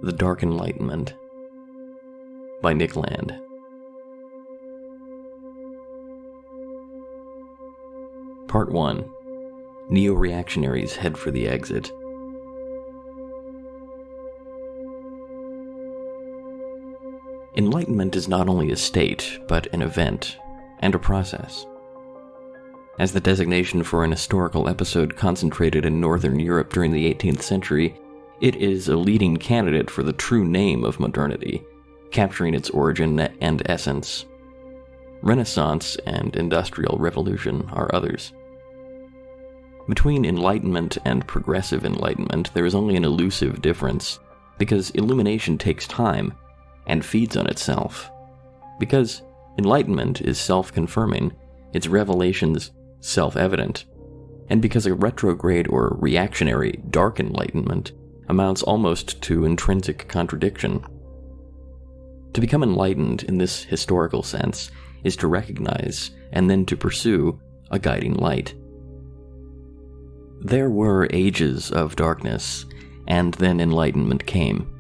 The Dark Enlightenment by Nick Land. Part 1. Neoreactionaries head for the exit. Enlightenment is not only a state, but an event and a process. As the designation for an historical episode concentrated in Northern Europe during the 18th century, it is a leading candidate for the true name of modernity, capturing its origin and essence. Renaissance and Industrial Revolution are others. Between Enlightenment and Progressive Enlightenment, there is only an elusive difference, because illumination takes time and feeds on itself. Because Enlightenment is self-confirming, its revelations self-evident, and because a retrograde or reactionary Dark Enlightenment amounts almost to intrinsic contradiction. To become enlightened in this historical sense is to recognize and then to pursue a guiding light. There were ages of darkness, and then enlightenment came.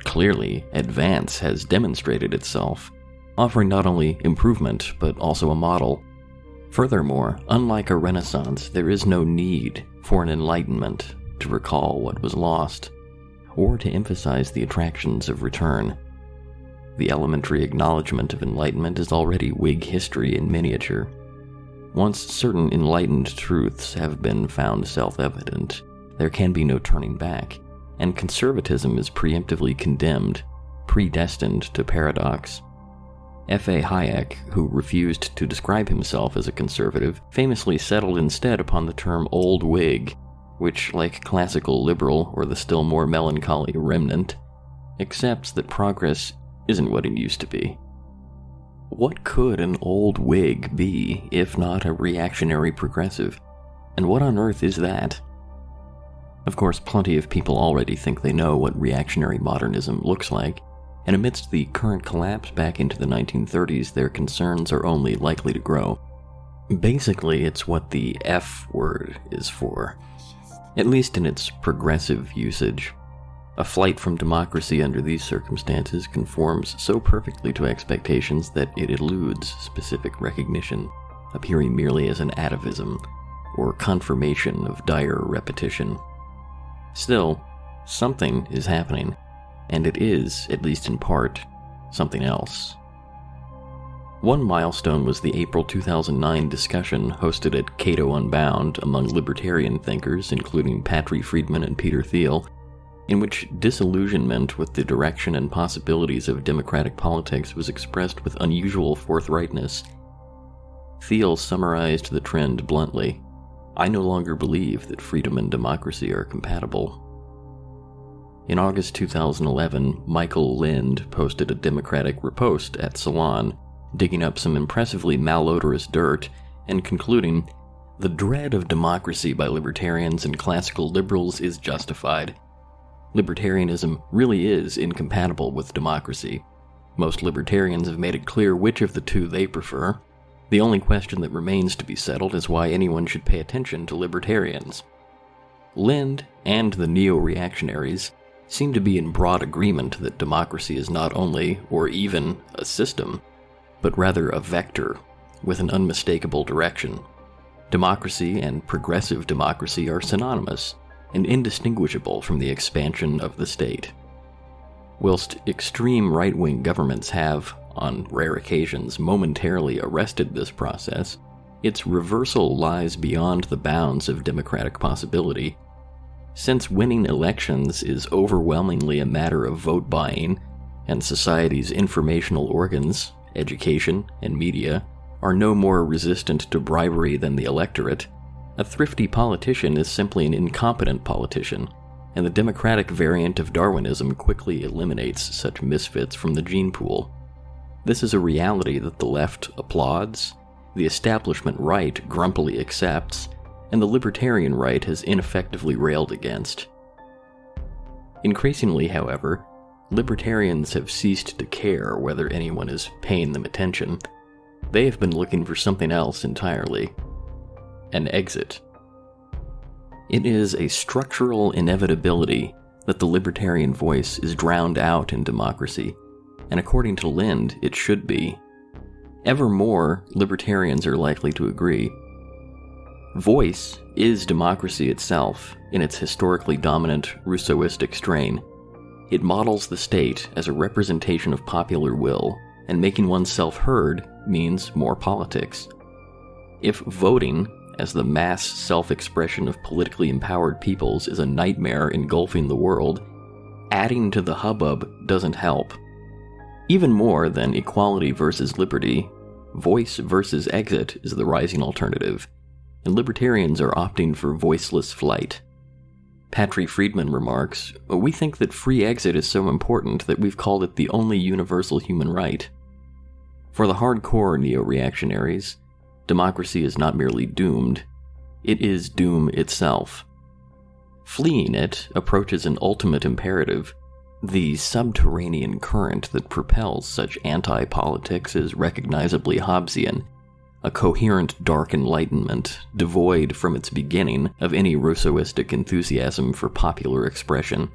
Clearly, advance has demonstrated itself, offering not only improvement but also a model. Furthermore, unlike a Renaissance, there is no need for an enlightenment to recall what was lost, or to emphasize the attractions of return. The elementary acknowledgement of enlightenment is already Whig history in miniature. Once certain enlightened truths have been found self-evident, there can be no turning back, and conservatism is preemptively condemned, predestined to paradox. F.A. Hayek, who refused to describe himself as a conservative, famously settled instead upon the term Old Whig, which, like classical liberal or the still more melancholy remnant, accepts that progress isn't what it used to be. What could an old Whig be if not a reactionary progressive? And what on earth is that? Of course, plenty of people already think they know what reactionary modernism looks like, and amidst the current collapse back into the 1930s, their concerns are only likely to grow. Basically, it's what the F word is for, at least in its progressive usage. A flight from democracy under these circumstances conforms so perfectly to expectations that it eludes specific recognition, appearing merely as an atavism, or confirmation of dire repetition. Still, something is happening, and it is, at least in part, something else. One milestone was the April 2009 discussion hosted at Cato Unbound among libertarian thinkers, including Patry Friedman and Peter Thiel, in which disillusionment with the direction and possibilities of democratic politics was expressed with unusual forthrightness. Thiel summarized the trend bluntly: "I no longer believe that freedom and democracy are compatible." In August 2011, Michael Lind posted a Democratic riposte at Salon, digging up some impressively malodorous dirt and concluding, "The dread of democracy by libertarians and classical liberals is justified. Libertarianism really is incompatible with democracy. Most libertarians have made it clear which of the two they prefer. The only question that remains to be settled is why anyone should pay attention to libertarians." Lind and the Neoreactionaries seem to be in broad agreement that democracy is not only, or even, a system, but rather a vector with an unmistakable direction. Democracy and progressive democracy are synonymous and indistinguishable from the expansion of the state. Whilst extreme right-wing governments have, on rare occasions, momentarily arrested this process, its reversal lies beyond the bounds of democratic possibility. Since winning elections is overwhelmingly a matter of vote buying, and society's informational organs, education, and media, are no more resistant to bribery than the electorate, a thrifty politician is simply an incompetent politician, and the democratic variant of Darwinism quickly eliminates such misfits from the gene pool. This is a reality that the left applauds, the establishment right grumpily accepts, and the libertarian right has ineffectively railed against. Increasingly, however, libertarians have ceased to care whether anyone is paying them attention. They have been looking for something else entirely: an exit. It is a structural inevitability that the libertarian voice is drowned out in democracy, and according to Lind, it should be. Ever more, libertarians are likely to agree. Voice is democracy itself, in its historically dominant Rousseauistic strain. It models the state as a representation of popular will, and making oneself heard means more politics. If voting, as the mass self-expression of politically empowered peoples, is a nightmare engulfing the world, adding to the hubbub doesn't help. Even more than equality versus liberty, voice versus exit is the rising alternative, and libertarians are opting for voiceless flight. Patry Friedman remarks, "We think that free exit is so important that we've called it the only universal human right." For the hardcore neo-reactionaries, democracy is not merely doomed, it is doom itself. Fleeing it approaches an ultimate imperative. The subterranean current that propels such anti-politics is recognizably Hobbesian, a coherent Dark Enlightenment devoid from its beginning of any Rousseauistic enthusiasm for popular expression.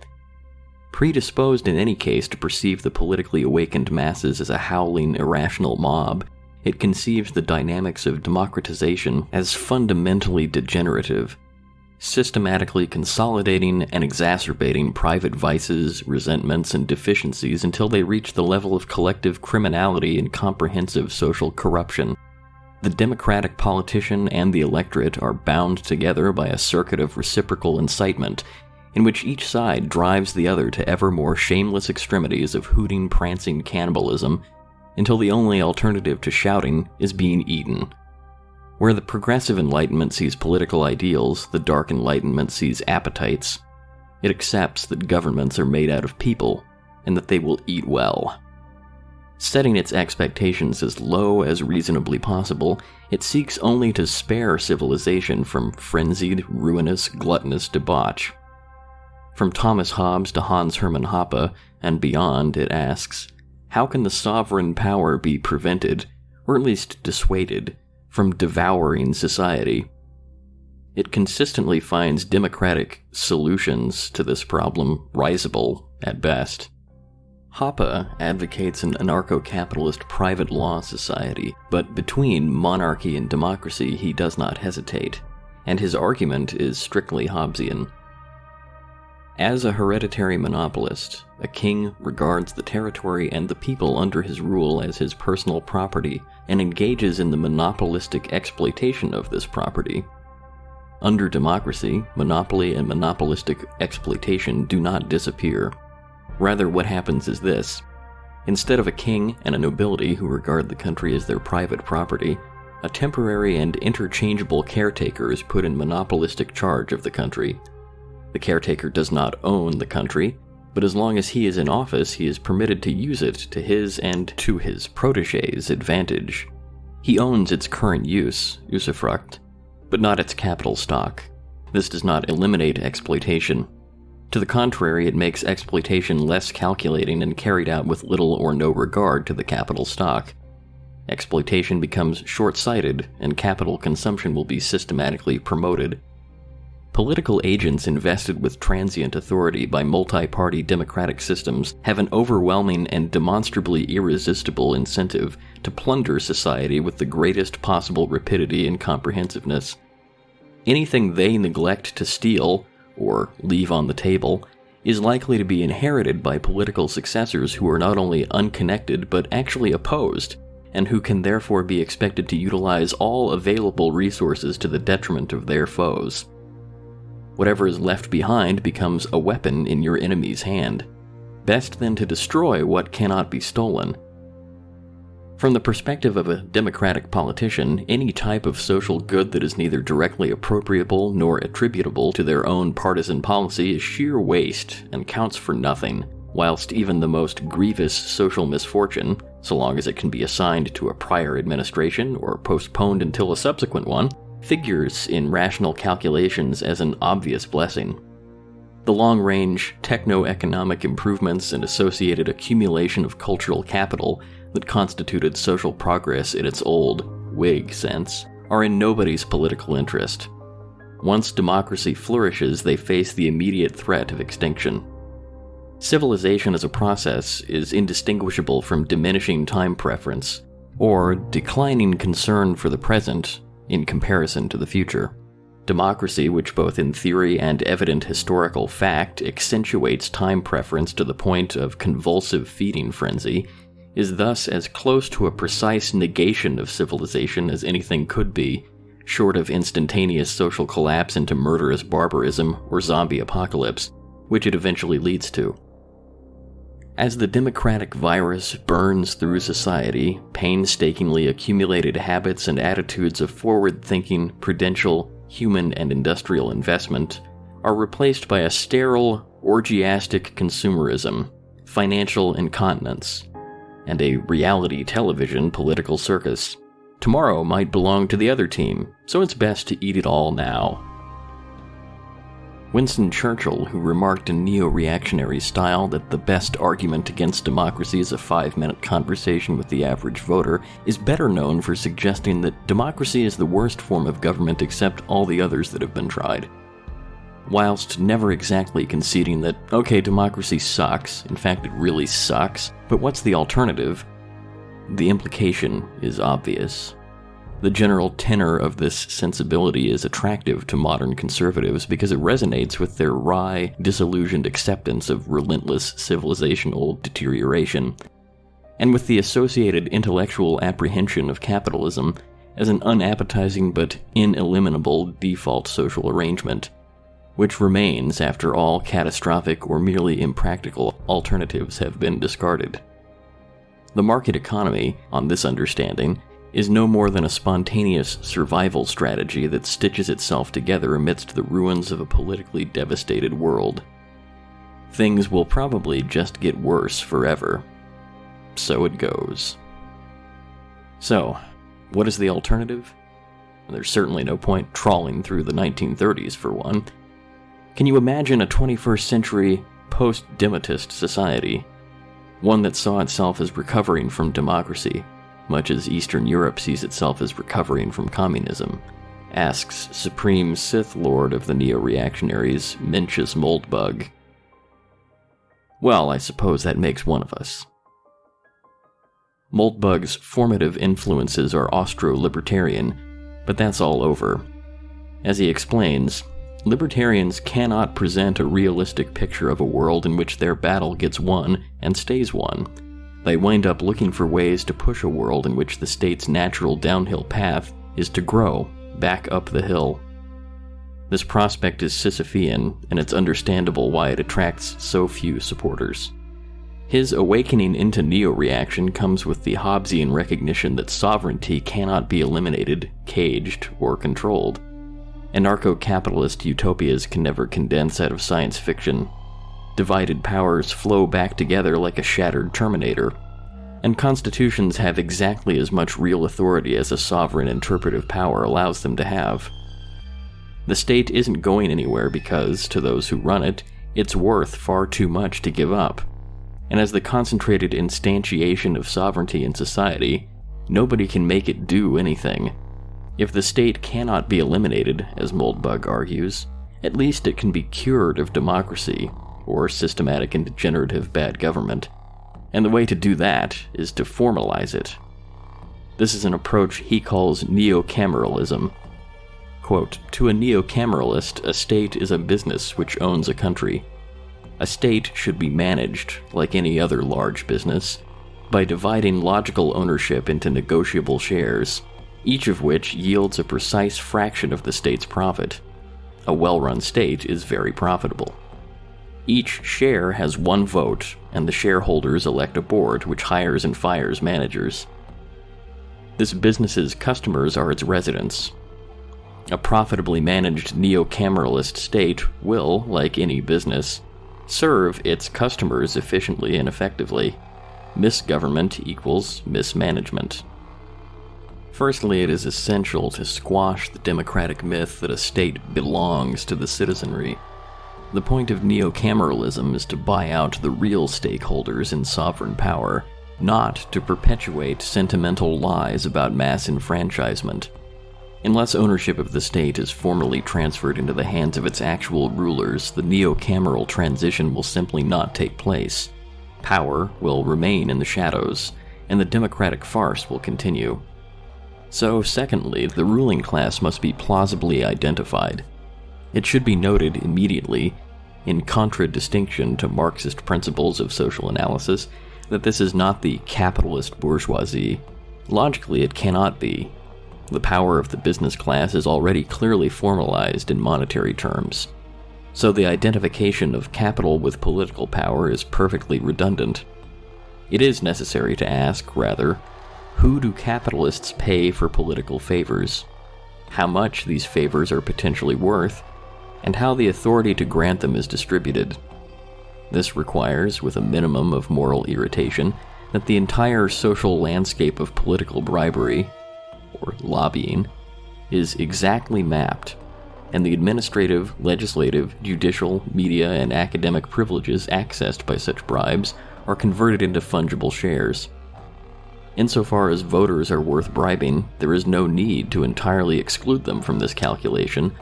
Predisposed in any case to perceive the politically awakened masses as a howling, irrational mob, it conceives the dynamics of democratization as fundamentally degenerative, systematically consolidating and exacerbating private vices, resentments, and deficiencies until they reach the level of collective criminality and comprehensive social corruption. The democratic politician and the electorate are bound together by a circuit of reciprocal incitement, in which each side drives the other to ever more shameless extremities of hooting, prancing cannibalism, until the only alternative to shouting is being eaten. Where the progressive Enlightenment sees political ideals, the Dark Enlightenment sees appetites. It accepts that governments are made out of people, and that they will eat well. Setting its expectations as low as reasonably possible, it seeks only to spare civilization from frenzied, ruinous, gluttonous debauch. From Thomas Hobbes to Hans Hermann Hoppe and beyond, it asks, how can the sovereign power be prevented, or at least dissuaded, from devouring society? It consistently finds democratic solutions to this problem risible at best. Hoppe advocates an anarcho-capitalist private law society, but between monarchy and democracy he does not hesitate, and his argument is strictly Hobbesian. As a hereditary monopolist, a king regards the territory and the people under his rule as his personal property and engages in the monopolistic exploitation of this property. Under democracy, monopoly and monopolistic exploitation do not disappear. Rather, what happens is this. Instead of a king and a nobility who regard the country as their private property, a temporary and interchangeable caretaker is put in monopolistic charge of the country. The caretaker does not own the country, but as long as he is in office, he is permitted to use it to his and to his protégés' advantage. He owns its current use, usufruct, but not its capital stock. This does not eliminate exploitation. To the contrary, it makes exploitation less calculating and carried out with little or no regard to the capital stock. Exploitation becomes short-sighted, and capital consumption will be systematically promoted. Political agents invested with transient authority by multi-party democratic systems have an overwhelming and demonstrably irresistible incentive to plunder society with the greatest possible rapidity and comprehensiveness. Anything they neglect to steal, or leave on the table, is likely to be inherited by political successors who are not only unconnected but actually opposed, and who can therefore be expected to utilize all available resources to the detriment of their foes. Whatever is left behind becomes a weapon in your enemy's hand. Best then to destroy what cannot be stolen. From the perspective of a democratic politician, any type of social good that is neither directly appropriable nor attributable to their own partisan policy is sheer waste and counts for nothing, whilst even the most grievous social misfortune, so long as it can be assigned to a prior administration or postponed until a subsequent one, figures in rational calculations as an obvious blessing. The long-range techno-economic improvements and associated accumulation of cultural capital that constituted social progress in its old, Whig sense, are in nobody's political interest. Once democracy flourishes, they face the immediate threat of extinction. Civilization as a process is indistinguishable from diminishing time preference, or declining concern for the present in comparison to the future. Democracy, which both in theory and evident historical fact accentuates time preference to the point of convulsive feeding frenzy, is thus as close to a precise negation of civilization as anything could be, short of instantaneous social collapse into murderous barbarism or zombie apocalypse, which it eventually leads to. As the democratic virus burns through society, painstakingly accumulated habits and attitudes of forward-thinking, prudential, human and industrial investment are replaced by a sterile, orgiastic consumerism, financial incontinence, and a reality television political circus. Tomorrow might belong to the other team, so it's best to eat it all now. Winston Churchill, who remarked in neo-reactionary style that the best argument against democracy is a 5-minute conversation with the average voter, is better known for suggesting that democracy is the worst form of government except all the others that have been tried. Whilst never exactly conceding that, okay, democracy sucks, in fact it really sucks, but what's the alternative? The implication is obvious. The general tenor of this sensibility is attractive to modern conservatives because it resonates with their wry, disillusioned acceptance of relentless civilizational deterioration, and with the associated intellectual apprehension of capitalism as an unappetizing but ineliminable default social arrangement, which remains after all catastrophic or merely impractical alternatives have been discarded. The market economy, on this understanding, is no more than a spontaneous survival strategy that stitches itself together amidst the ruins of a politically devastated world. Things will probably just get worse forever. So it goes. So, what is the alternative? There's certainly no point trawling through the 1930s for one. Can you imagine a 21st century post-Dematist society? One that saw itself as recovering from democracy, much as Eastern Europe sees itself as recovering from communism, asks Supreme Sith Lord of the Neoreactionaries, Mencius Moldbug. Well, I suppose that makes one of us. Moldbug's formative influences are Austro-libertarian, but that's all over. As he explains, libertarians cannot present a realistic picture of a world in which their battle gets won and stays won. They wind up looking for ways to push a world in which the state's natural downhill path is to grow back up the hill. This prospect is Sisyphean, and it's understandable why it attracts so few supporters. His awakening into neo-reaction comes with the Hobbesian recognition that sovereignty cannot be eliminated, caged, or controlled. Anarcho-capitalist utopias can never condense out of science fiction. Divided powers flow back together like a shattered Terminator, and constitutions have exactly as much real authority as a sovereign interpretive power allows them to have. The state isn't going anywhere because, to those who run it, it's worth far too much to give up. And as the concentrated instantiation of sovereignty in society, nobody can make it do anything. If the state cannot be eliminated, as Moldbug argues, at least it can be cured of democracy, or systematic and degenerative bad government. And the way to do that is to formalize it. This is an approach he calls neocameralism. Quote, "To a neocameralist, a state is a business which owns a country. A state should be managed, like any other large business, by dividing logical ownership into negotiable shares, each of which yields a precise fraction of the state's profit. A well-run state is very profitable. Each share has one vote, and the shareholders elect a board which hires and fires managers. This business's customers are its residents. A profitably managed neo-cameralist state will, like any business, serve its customers efficiently and effectively. Misgovernment equals mismanagement." Firstly, it is essential to squash the democratic myth that a state belongs to the citizenry. The point of neo-cameralism is to buy out the real stakeholders in sovereign power, not to perpetuate sentimental lies about mass enfranchisement. Unless ownership of the state is formally transferred into the hands of its actual rulers, the neo-cameral transition will simply not take place. Power will remain in the shadows, and the democratic farce will continue. So, secondly, the ruling class must be plausibly identified. It should be noted immediately, in contradistinction to Marxist principles of social analysis, that this is not the capitalist bourgeoisie. Logically, it cannot be. The power of the business class is already clearly formalized in monetary terms. So the identification of capital with political power is perfectly redundant. It is necessary to ask, rather, who do capitalists pay for political favors? How much these favors are potentially worth, and how the authority to grant them is distributed. This requires, with a minimum of moral irritation, that the entire social landscape of political bribery, or lobbying, is exactly mapped, and the administrative, legislative, judicial, media, and academic privileges accessed by such bribes are converted into fungible shares. Insofar as voters are worth bribing, there is no need to entirely exclude them from this calculation,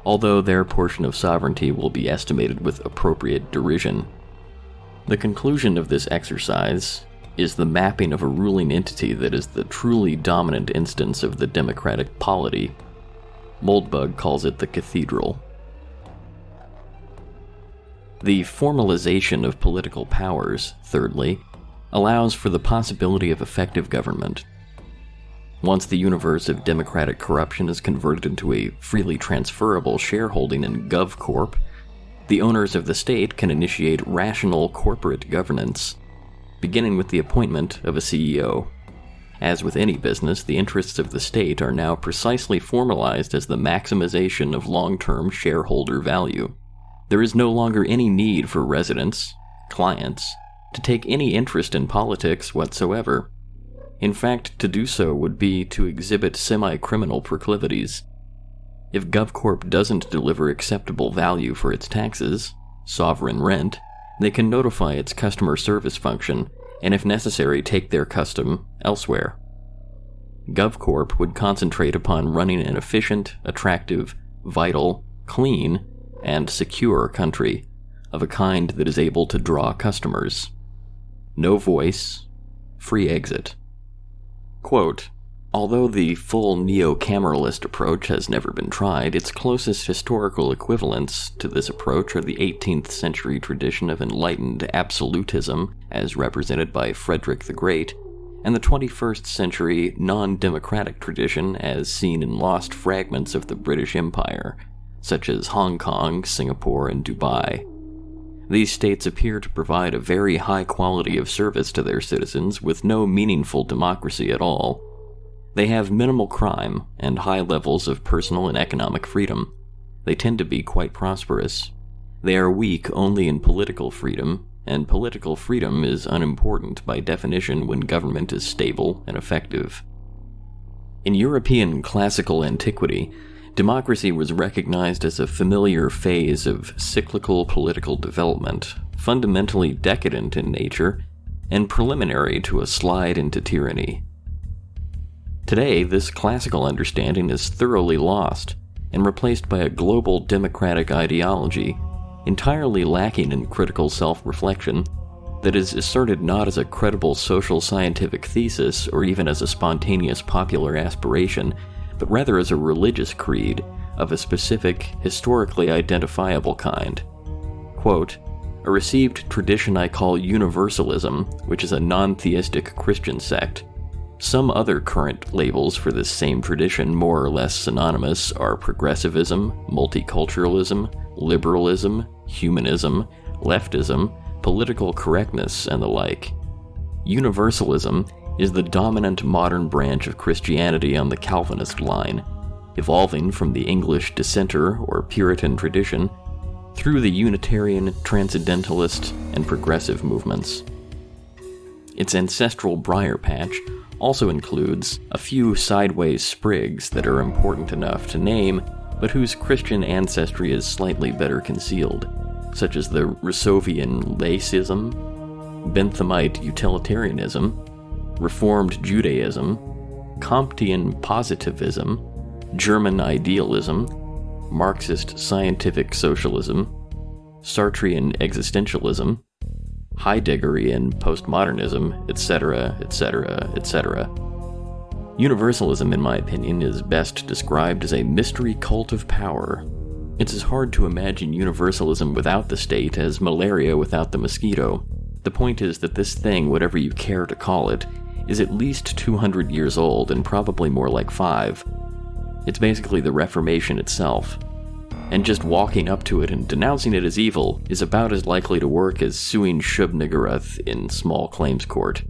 although their portion of sovereignty will be estimated with appropriate derision. The conclusion of this exercise is the mapping of a ruling entity that is the truly dominant instance of the democratic polity. Moldbug calls it the cathedral. The formalization of political powers, thirdly, allows for the possibility of effective government. Once the universe of democratic corruption is converted into a freely transferable shareholding in GovCorp, the owners of the state can initiate rational corporate governance, beginning with the appointment of a CEO. As with any business, the interests of the state are now precisely formalized as the maximization of long-term shareholder value. There is no longer any need for residents, clients, to take any interest in politics whatsoever. In fact, to do so would be to exhibit semi-criminal proclivities. If GovCorp doesn't deliver acceptable value for its taxes, sovereign rent, they can notify its customer service function, and if necessary take their custom elsewhere. GovCorp would concentrate upon running an efficient, attractive, vital, clean, and secure country, of a kind that is able to draw customers. No voice, free exit. Quote, although the full neo-cameralist approach has never been tried, its closest historical equivalents to this approach are the 18th century tradition of enlightened absolutism, as represented by Frederick the Great, and the 21st century non-democratic tradition as seen in lost fragments of the British Empire, such as Hong Kong, Singapore, and Dubai. These states appear to provide a very high quality of service to their citizens with no meaningful democracy at all. They have minimal crime and high levels of personal and economic freedom. They tend to be quite prosperous. They are weak only in political freedom, and political freedom is unimportant by definition when government is stable and effective. In European classical antiquity, democracy was recognized as a familiar phase of cyclical political development, fundamentally decadent in nature, and preliminary to a slide into tyranny. Today, this classical understanding is thoroughly lost and replaced by a global democratic ideology, entirely lacking in critical self-reflection, that is asserted not as a credible social scientific thesis or even as a spontaneous popular aspiration, but rather as a religious creed of a specific, historically identifiable kind. Quote, a received tradition I call universalism, which is a non-theistic Christian sect. Some other current labels for this same tradition, more or less synonymous, are progressivism, multiculturalism, liberalism, humanism, leftism, political correctness, and the like. Universalism is the dominant modern branch of Christianity on the Calvinist line, evolving from the English dissenter or Puritan tradition through the Unitarian, Transcendentalist, and Progressive movements. Its ancestral briar patch also includes a few sideways sprigs that are important enough to name, but whose Christian ancestry is slightly better concealed, such as the Rousseauian Laicism, Benthamite Utilitarianism, Reformed Judaism, Comtean Positivism, German idealism, Marxist scientific socialism, Sartrean existentialism, Heideggerian postmodernism, etc., etc., etc. Universalism, in my opinion, is best described as a mystery cult of power. It's as hard to imagine universalism without the state as malaria without the mosquito. The point is that this thing, whatever you care to call it, is at least 200 years old and probably more like 5. It's basically the Reformation itself. And just walking up to it and denouncing it as evil is about as likely to work as suing Shub-Niggurath in small claims court.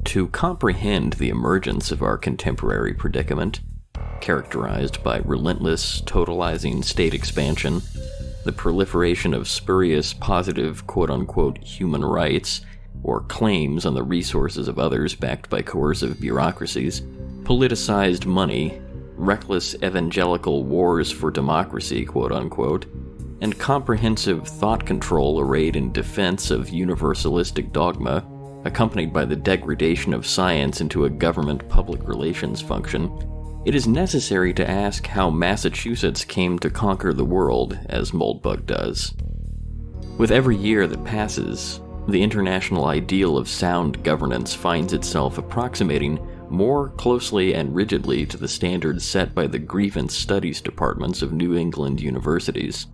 To comprehend the emergence of our contemporary predicament, characterized by relentless, totalizing state expansion, the proliferation of spurious, positive, quote-unquote human rights, or claims on the resources of others backed by coercive bureaucracies, politicized money, reckless evangelical wars for democracy, quote-unquote, and comprehensive thought control arrayed in defense of universalistic dogma, accompanied by the degradation of science into a government public relations function, it is necessary to ask how Massachusetts came to conquer the world, as Moldbug does. With every year that passes, the international ideal of sound governance finds itself approximating more closely and rigidly to the standards set by the grievance studies departments of New England universities.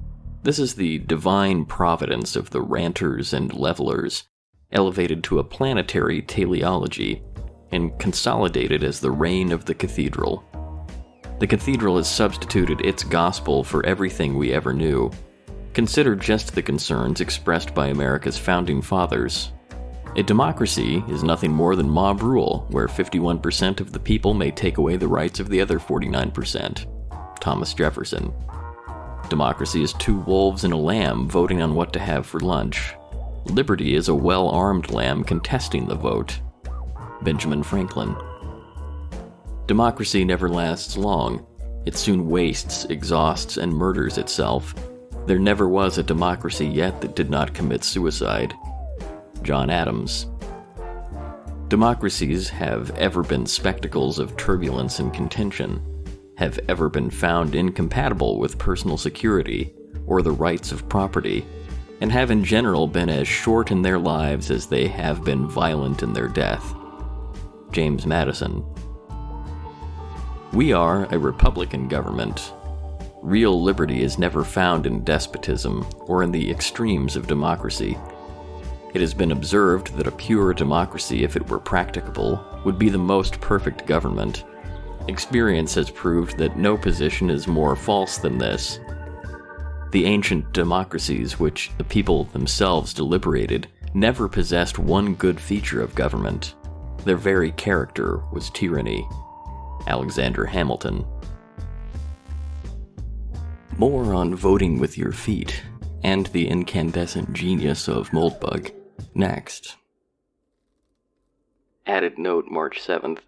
This is the divine providence of the ranters and levelers, elevated to a planetary teleology, and consolidated as the reign of the cathedral. The cathedral has substituted its gospel for everything we ever knew. Consider just the concerns expressed by America's founding fathers. A democracy is nothing more than mob rule, where 51% of the people may take away the rights of the other 49%. Thomas Jefferson. Democracy is 2 wolves and a lamb voting on what to have for lunch. Liberty is a well-armed lamb contesting the vote. Benjamin Franklin. Democracy never lasts long. It soon wastes, exhausts, and murders itself. There never was a democracy yet that did not commit suicide. John Adams. Democracies have ever been spectacles of turbulence and contention, have ever been found incompatible with personal security or the rights of property, and have in general been as short in their lives as they have been violent in their death. James Madison. We are a republican government. Real liberty is never found in despotism or in the extremes of democracy. It has been observed that a pure democracy, if it were practicable, would be the most perfect government. Experience has proved that no position is more false than this. The ancient democracies which the people themselves deliberated never possessed one good feature of government. Their very character was tyranny. Alexander Hamilton. More on voting with your feet and the incandescent genius of Moldbug next. Added note, March 7th.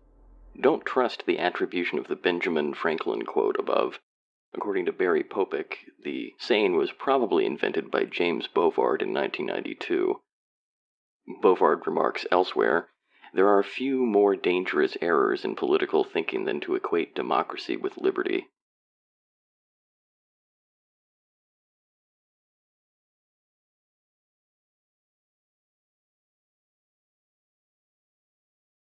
Don't trust the attribution of the Benjamin Franklin quote above. According to Barry Popick, the saying was probably invented by James Bovard in 1992. Bovard remarks elsewhere, there are few more dangerous errors in political thinking than to equate democracy with liberty.